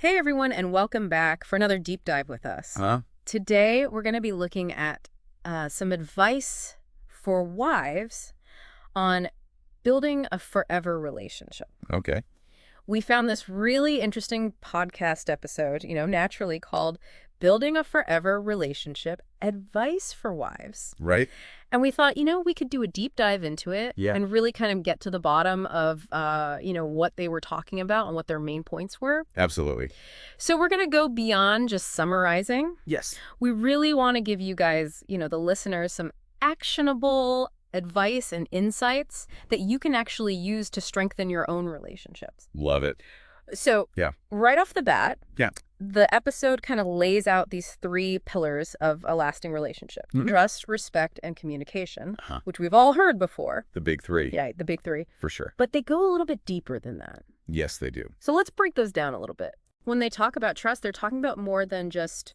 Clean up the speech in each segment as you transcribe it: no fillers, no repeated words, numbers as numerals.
Hey everyone, and welcome back for another deep dive with us. Today, we're going to be looking at some advice for wives on building a forever relationship. Okay. We found this really interesting podcast episode, naturally called Building a Forever Relationship, Advice for Wives. Right. And we thought, we could do a deep dive into it and really kind of get to the bottom of, what they were talking about and what their main points were. Absolutely. So we're going to go beyond just summarizing. Yes. We really want to give you guys, the listeners, some actionable advice and insights that you can actually use to strengthen your own relationships. Love it. So right off the bat, the episode kind of lays out these three pillars of a lasting relationship. Trust, respect, and communication, which we've all heard before. The big three. Yeah, the big three. For sure. But they go a little bit deeper than that. Yes, they do. So let's break those down a little bit. When they talk about trust, they're talking about more than just,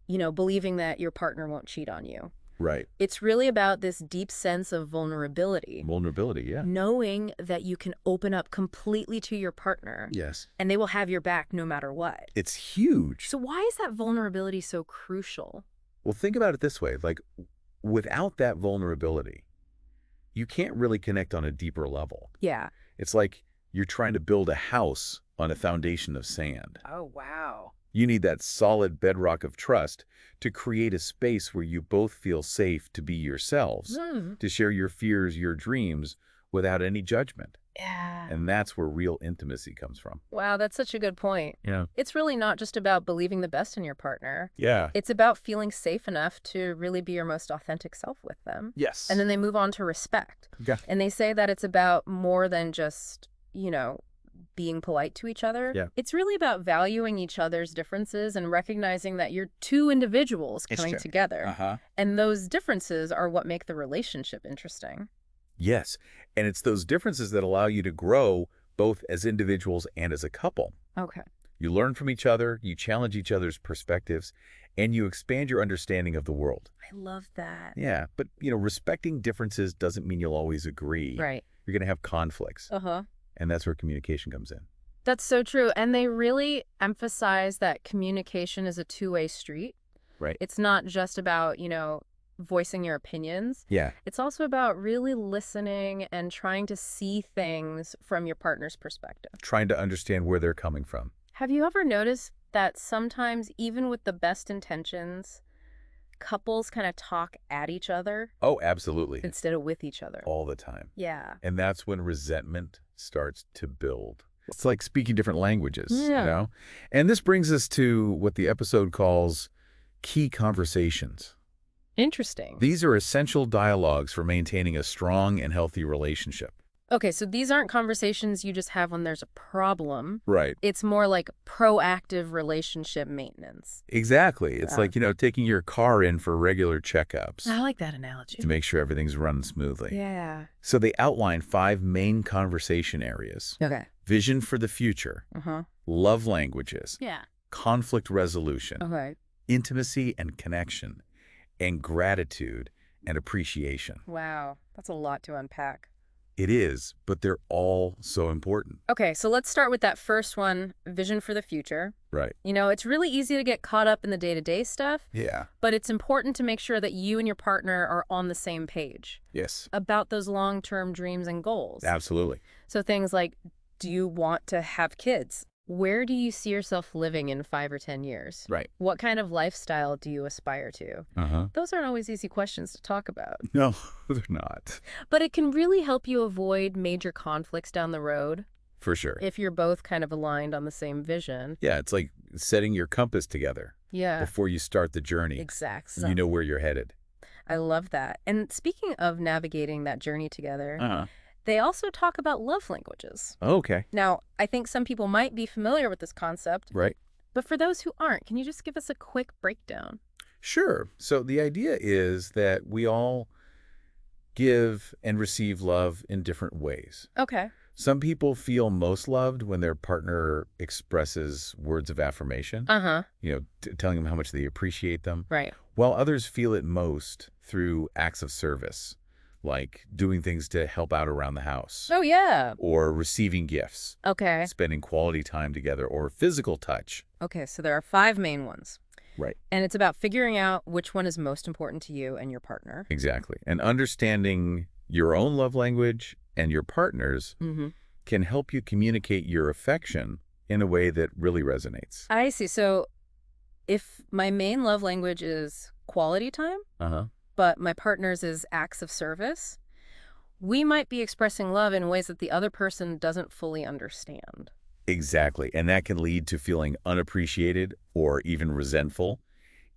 believing that your partner won't cheat on you. Right. It's really about this deep sense of vulnerability. Vulnerability, yeah. Knowing that you can open up completely to your partner. Yes. And they will have your back no matter what. It's huge. So why is that vulnerability so crucial? Well, think about it this way. Like, without that vulnerability, you can't really connect on a deeper level. Yeah. It's like you're trying to build a house on a foundation of sand. Oh, wow. You need that solid bedrock of trust to create a space where you both feel safe to be yourselves, to share your fears, your dreams, without any judgment. Yeah. And that's where real intimacy comes from. Wow, that's such a good point. Yeah. It's really not just about believing the best in your partner. Yeah. It's about feeling safe enough to really be your most authentic self with them. Yes. And then they move on to respect. Yeah. And they say that it's about more than just, being polite to each other. Yeah. It's really about valuing each other's differences and recognizing that you're two individuals coming together. And those differences are what make the relationship interesting. Yes. And it's those differences that allow you to grow both as individuals and as a couple. Okay. You learn from each other, you challenge each other's perspectives, and you expand your understanding of the world. I love that. Yeah. But, respecting differences doesn't mean you'll always agree. Right. You're going to have conflicts. Uh-huh. And that's where communication comes in. That's so true. And they really emphasize that communication is a two-way street. Right. It's not just about, voicing your opinions. Yeah. It's also about really listening and trying to see things from your partner's perspective. Trying to understand where they're coming from. Have you ever noticed that sometimes, even with the best intentions, couples kind of talk at each other? Oh, absolutely. Instead of with each other. All the time. Yeah. And that's when resentment starts to build. It's like speaking different languages, And this brings us to what the episode calls key conversations. Interesting. These are essential dialogues for maintaining a strong and healthy relationship. Okay, so these aren't conversations you just have when there's a problem. Right. It's more like proactive relationship maintenance. Exactly. It's like, taking your car in for regular checkups. I like that analogy. To make sure everything's running smoothly. Yeah. So they outline 5 main conversation areas. Okay. Vision for the future. Love languages. Yeah. Conflict resolution. Okay. Intimacy and connection. And gratitude and appreciation. Wow. That's a lot to unpack. It is, but they're all so important. Okay, so let's start with that first one, vision for the future. Right. It's really easy to get caught up in the day-to-day stuff. Yeah. But it's important to make sure that you and your partner are on the same page. Yes. About those long-term dreams and goals. Absolutely. So things like, do you want to have kids? Where do you see yourself living in 5 or 10 years? Right. What kind of lifestyle do you aspire to? Those aren't always easy questions to talk about. No, they're not. But it can really help you avoid major conflicts down the road. For sure. If you're both kind of aligned on the same vision. Yeah, it's like setting your compass together. Yeah. Before you start the journey. Exactly. You know where you're headed. I love that. And speaking of navigating that journey together, they also talk about love languages. Okay. Now, I think some people might be familiar with this concept. Right. But for those who aren't, can you just give us a quick breakdown? Sure. So the idea is that we all give and receive love in different ways. Okay. Some people feel most loved when their partner expresses words of affirmation. Telling them how much they appreciate them. Right. While others feel it most through acts of service, like doing things to help out around the house. Oh, yeah. Or receiving gifts. Okay. Spending quality time together, or physical touch. Okay, so there are 5 main ones. Right. And it's about figuring out which one is most important to you and your partner. Exactly. And understanding your own love language and your partner's can help you communicate your affection in a way that really resonates. I see. So if my main love language is quality time, but my partner's is acts of service, we might be expressing love in ways that the other person doesn't fully understand. Exactly. And that can lead to feeling unappreciated or even resentful,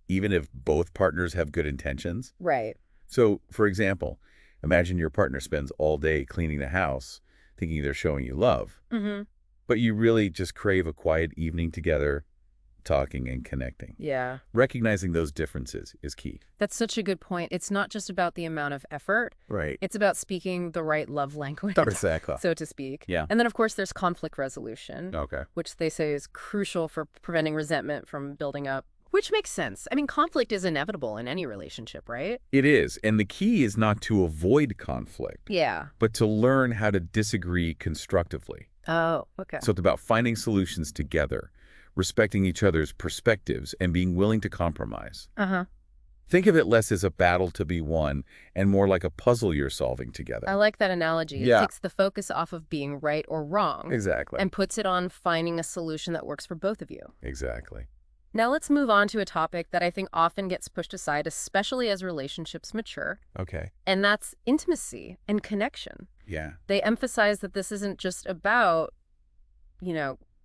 even if both partners have good intentions. Right. So, for example, imagine your partner spends all day cleaning the house, thinking they're showing you love, but you really just crave a quiet evening together, talking and connecting. Yeah. Recognizing those differences is key. That's such a good point. It's not just about the amount of effort. Right. It's about speaking the right love language, Exactly. so to speak. Yeah. And then, of course, there's conflict resolution, Okay. which they say is crucial for preventing resentment from building up, which makes sense. I mean, conflict is inevitable in any relationship, right? It is. And the key is not to avoid conflict, Yeah. but to learn how to disagree constructively. Oh, okay. So it's about finding solutions together, respecting each other's perspectives, and being willing to compromise. Think of it less as a battle to be won and more like a puzzle you're solving together. I like that analogy. Yeah. It takes the focus off of being right or wrong. Exactly. And puts it on finding a solution that works for both of you. Exactly. Now let's move on to a topic that I think often gets pushed aside, especially as relationships mature. Okay. And that's intimacy and connection. Yeah. They emphasize that this isn't just about,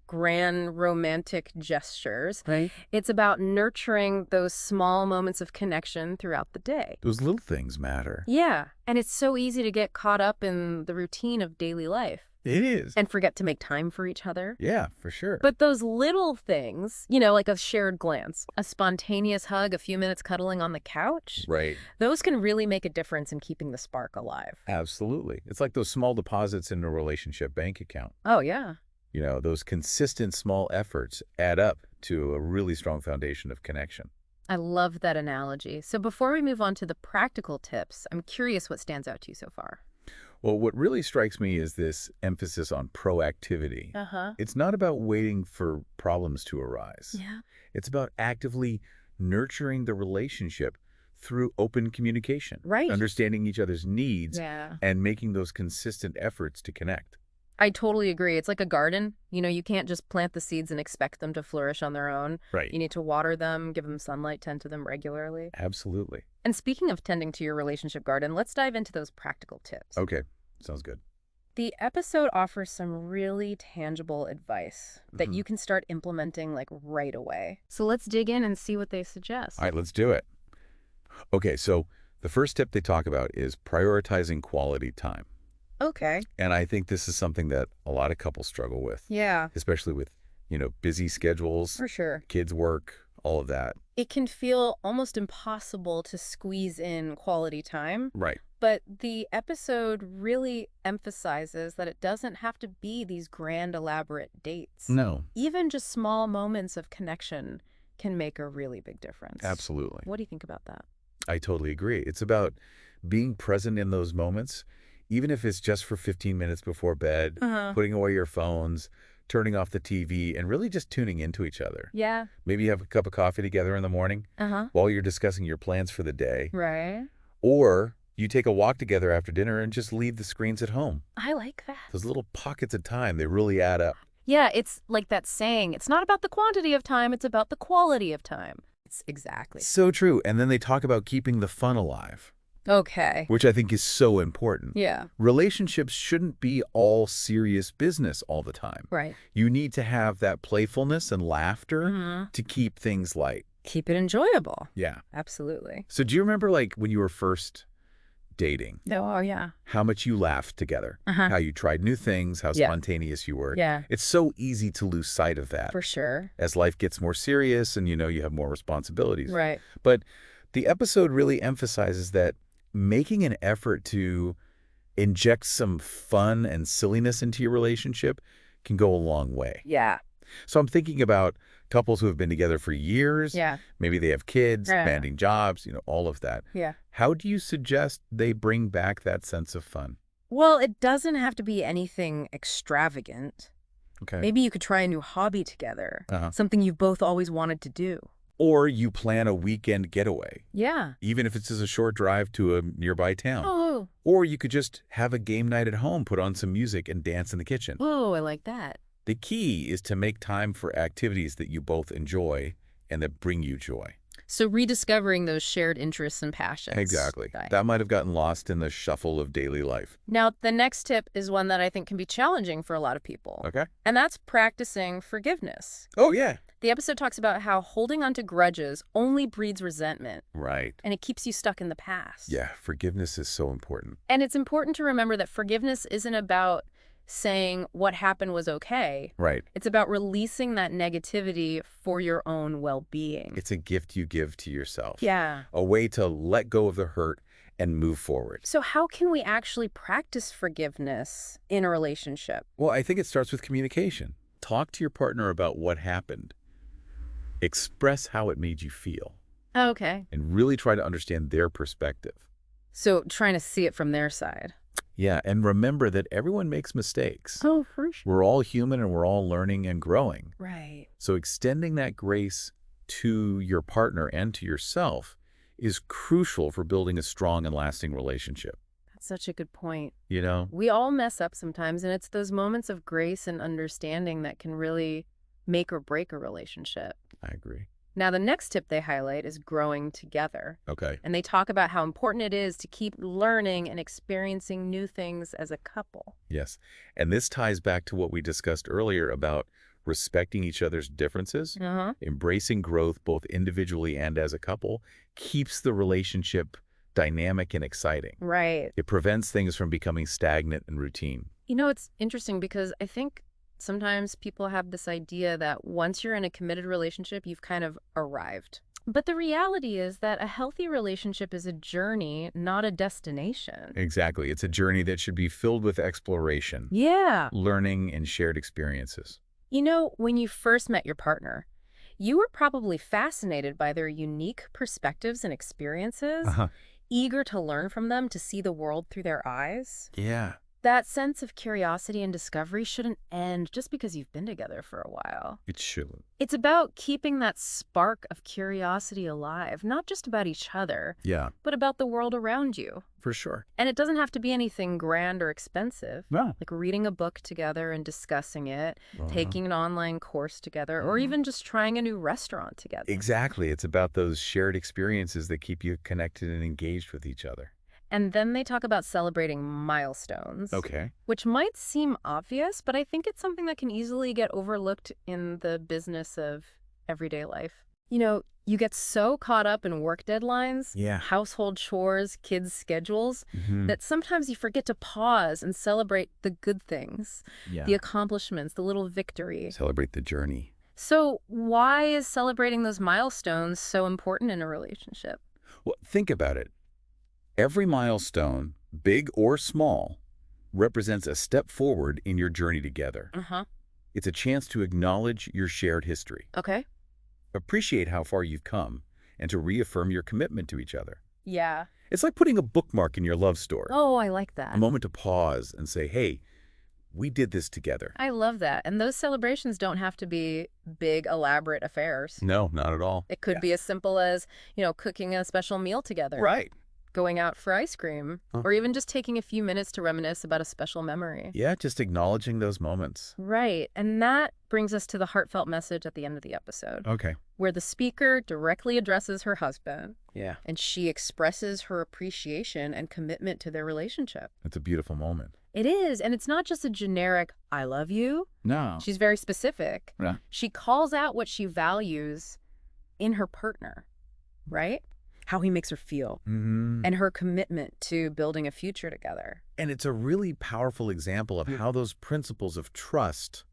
grand romantic gestures. Right. It's about nurturing those small moments of connection throughout the day. Those little things matter. Yeah. And it's so easy to get caught up in the routine of daily life. It is. And forget to make time for each other. Yeah, for sure. But those little things, like a shared glance, a spontaneous hug, a few minutes cuddling on the couch, Right. those can really make a difference in keeping the spark alive. Absolutely. It's like those small deposits in a relationship bank account. Oh, yeah. Those consistent small efforts add up to a really strong foundation of connection. I love that analogy. So before we move on to the practical tips, I'm curious what stands out to you so far. Well, what really strikes me is this emphasis on proactivity. It's not about waiting for problems to arise. Yeah. It's about actively nurturing the relationship through open communication. Right. Understanding each other's needs Yeah. and making those consistent efforts to connect. I totally agree. It's like a garden. You can't just plant the seeds and expect them to flourish on their own. Right. You need to water them, give them sunlight, tend to them regularly. Absolutely. And speaking of tending to your relationship garden, let's dive into those practical tips. Okay. Sounds good. The episode offers some really tangible advice that you can start implementing right away. So let's dig in and see what they suggest. All right, let's do it. Okay, so the first tip they talk about is prioritizing quality time. Okay. And I think this is something that a lot of couples struggle with. Yeah. Especially with, busy schedules, For sure. kids' work, all of that. It can feel almost impossible to squeeze in quality time. Right. But the episode really emphasizes that it doesn't have to be these grand, elaborate dates. No. Even just small moments of connection can make a really big difference. Absolutely. What do you think about that? I totally agree. It's about being present in those moments, even if it's just for 15 minutes before bed, putting away your phones, turning off the TV, and really just tuning into each other. Yeah. Maybe you have a cup of coffee together in the morning while you're discussing your plans for the day. Right. Or you take a walk together after dinner and just leave the screens at home. I like that. Those little pockets of time, they really add up. Yeah, it's like that saying, it's not about the quantity of time, it's about the quality of time. It's exactly. So true. And then they talk about keeping the fun alive. Okay. Which I think is so important. Yeah. Relationships shouldn't be all serious business all the time. Right. You need to have that playfulness and laughter to keep things light. Keep it enjoyable. Yeah. Absolutely. So do you remember when you were first dating, Oh, yeah. how much you laughed together, how you tried new things, how spontaneous you were? Yeah. It's so easy to lose sight of that For sure. as life gets more serious and, you have more responsibilities. Right. But the episode really emphasizes that making an effort to inject some fun and silliness into your relationship can go a long way. Yeah. So I'm thinking about couples who have been together for years. Yeah. Maybe they have kids, Yeah. demanding jobs, all of that. Yeah. How do you suggest they bring back that sense of fun? Well, it doesn't have to be anything extravagant. Okay. Maybe you could try a new hobby together, Uh-huh. something you've both always wanted to do. Or you plan a weekend getaway, Yeah. even if it's just a short drive to a nearby town. Oh, Or you could just have a game night at home, put on some music, and dance in the kitchen. oh, I like that. The key is to make time for activities that you both enjoy and that bring you joy. So rediscovering those shared interests and passions. Exactly. Okay. That might have gotten lost in the shuffle of daily life. Now, the next tip is one that I think can be challenging for a lot of people. Okay. And that's practicing forgiveness. Oh, yeah. The episode talks about how holding on to grudges only breeds resentment. Right. And it keeps you stuck in the past. Yeah, forgiveness is so important. And it's important to remember that forgiveness isn't about saying what happened was okay. Right. It's about releasing that negativity for your own well-being. It's a gift you give to yourself. Yeah. A way to let go of the hurt and move forward. So how can we actually practice forgiveness in a relationship? Well, I think it starts with communication. Talk to your partner about what happened. Express how it made you feel. Okay. And really try to understand their perspective. So trying to see it from their side. Yeah, and remember that everyone makes mistakes. Oh, for sure. We're all human and we're all learning and growing. Right. So extending that grace to your partner and to yourself is crucial for building a strong and lasting relationship. That's such a good point. We We all mess up sometimes, and it's those moments of grace and understanding that can really make or break a relationship. I agree. Now, the next tip they highlight is growing together. Okay. And they talk about how important it is to keep learning and experiencing new things as a couple. Yes. And this ties back to what we discussed earlier about respecting each other's differences, embracing growth both individually and as a couple, keeps the relationship dynamic and exciting. Right. It prevents things from becoming stagnant and routine. It's interesting because I think sometimes people have this idea that once you're in a committed relationship, you've kind of arrived. But the reality is that a healthy relationship is a journey, not a destination. Exactly. It's a journey that should be filled with exploration, Yeah. learning, and shared experiences. When you first met your partner, you were probably fascinated by their unique perspectives and experiences, eager to learn from them, to see the world through their eyes. Yeah. That sense of curiosity and discovery shouldn't end just because you've been together for a while. It shouldn't. It's about keeping that spark of curiosity alive, not just about each other, Yeah, but about the world around you. for sure. And it doesn't have to be anything grand or expensive. No. Like reading a book together and discussing it, taking an online course together, or even just trying a new restaurant together. Exactly. It's about those shared experiences that keep you connected and engaged with each other. And then they talk about celebrating milestones. Okay. Which might seem obvious, but I think it's something that can easily get overlooked in the business of everyday life. You get so caught up in work deadlines, household chores, kids' schedules, that sometimes you forget to pause and celebrate the good things, the accomplishments, the little victory. Celebrate the journey. So why is celebrating those milestones so important in a relationship? Well, think about it. Every milestone, big or small, represents a step forward in your journey together. It's a chance to acknowledge your shared history, Okay. appreciate how far you've come, and to reaffirm your commitment to each other. Yeah. It's like putting a bookmark in your love story. Oh, I like that. A moment to pause and say, hey, we did this together. I love that. And those celebrations don't have to be big, elaborate affairs. No, not at all. It could be as simple as, cooking a special meal together. Right. Going out for ice cream, or even just taking a few minutes to reminisce about a special memory. Yeah, just acknowledging those moments. Right. And that brings us to the heartfelt message at the end of the episode, Okay. where the speaker directly addresses her husband. Yeah. And she expresses her appreciation and commitment to their relationship. It's a beautiful moment. It is. And it's not just a generic, I love you. No. She's very specific. Yeah. She calls out what she values in her partner, right? How he makes her feel, and her commitment to building a future together. And it's a really powerful example of how those principles of trust,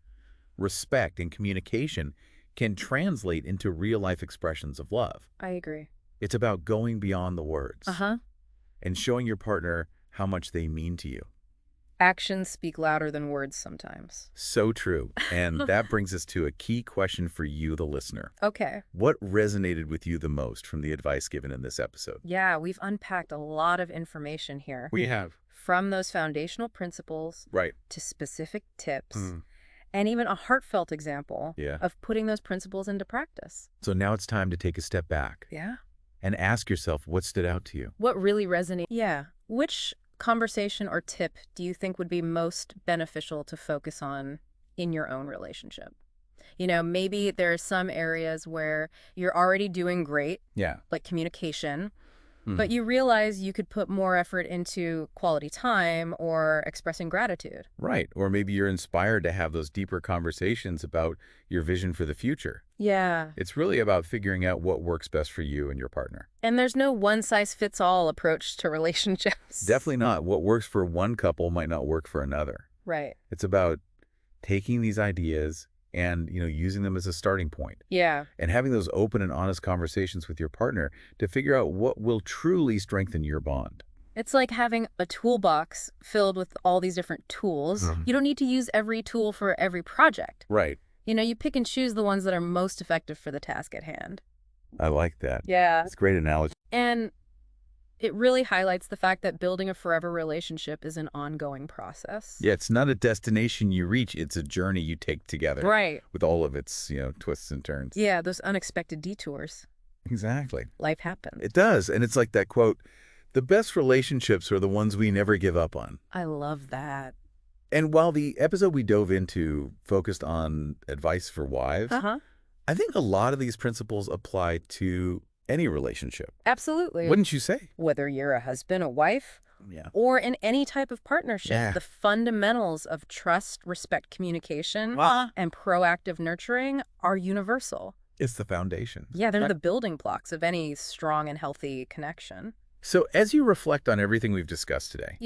respect, and communication can translate into real-life expressions of love. I agree. It's about going beyond the words and showing your partner how much they mean to you. Actions speak louder than words sometimes. So true. And that brings us to a key question for you, the listener. Okay. What resonated with you the most from the advice given in this episode? Yeah, we've unpacked a lot of information here. We have. From those foundational principles Right. to specific tips and even a heartfelt example of putting those principles into practice. So now it's time to take a step back. Yeah. And ask yourself what stood out to you. What really resonates? Yeah. Which conversation or tip do you think would be most beneficial to focus on in your own relationship? You know, maybe there are some areas where you're already doing great, like communication, but you realize you could put more effort into quality time or expressing gratitude. Right. Or maybe you're inspired to have those deeper conversations about your vision for the future. Yeah. It's really about figuring out what works best for you and your partner. And there's no one-size-fits-all approach to relationships. Definitely not. What works for one couple might not work for another. Right. It's about taking these ideas and, using them as a starting point. Yeah. And having those open and honest conversations with your partner to figure out what will truly strengthen your bond. It's like having a toolbox filled with all these different tools. You don't need to use every tool for every project. Right. You pick and choose the ones that are most effective for the task at hand. I like that. Yeah. It's a great analogy. And it really highlights the fact that building a forever relationship is an ongoing process. Yeah, it's not a destination you reach. It's a journey you take together. Right. With all of its, twists and turns. Yeah, those unexpected detours. Exactly. Life happens. It does. And it's like that quote, the best relationships are the ones we never give up on. I love that. And while the episode we dove into focused on advice for wives, I think a lot of these principles apply to any relationship. Absolutely. Wouldn't you say? Whether you're a husband, a wife, or in any type of partnership, the fundamentals of trust, respect, communication, and proactive nurturing are universal. It's the foundation. Yeah, they're the building blocks of any strong and healthy connection. So as you reflect on everything we've discussed today,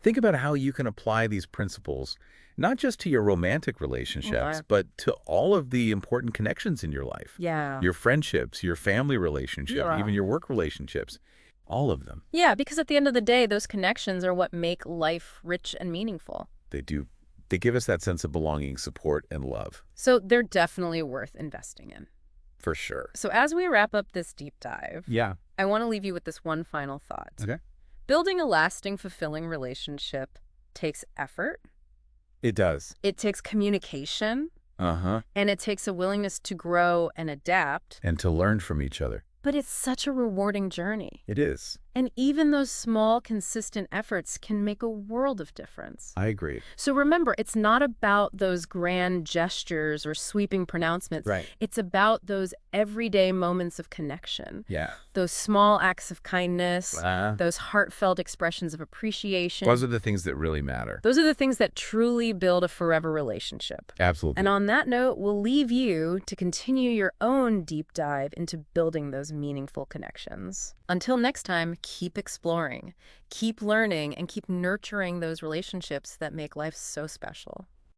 think about how you can apply these principles, not just to your romantic relationships, but to all of the important connections in your life. Yeah. Your friendships, your family relationship, even your work relationships, all of them. Yeah, because at the end of the day, those connections are what make life rich and meaningful. They do. They give us that sense of belonging, support, and love. So they're definitely worth investing in. For sure. So as we wrap up this deep dive, I want to leave you with this one final thought. Okay. Building a lasting, fulfilling relationship takes effort. It does. It takes communication. And it takes a willingness to grow and adapt. And to learn from each other. But it's such a rewarding journey. It is. And even those small, consistent efforts can make a world of difference. I agree. So remember, it's not about those grand gestures or sweeping pronouncements. Right. It's about those everyday moments of connection. Yeah. Those small acts of kindness, those heartfelt expressions of appreciation. Those are the things that really matter. Those are the things that truly build a forever relationship. Absolutely. And on that note, we'll leave you to continue your own deep dive into building those meaningful connections. Until next time, keep exploring, keep learning, and keep nurturing those relationships that make life so special.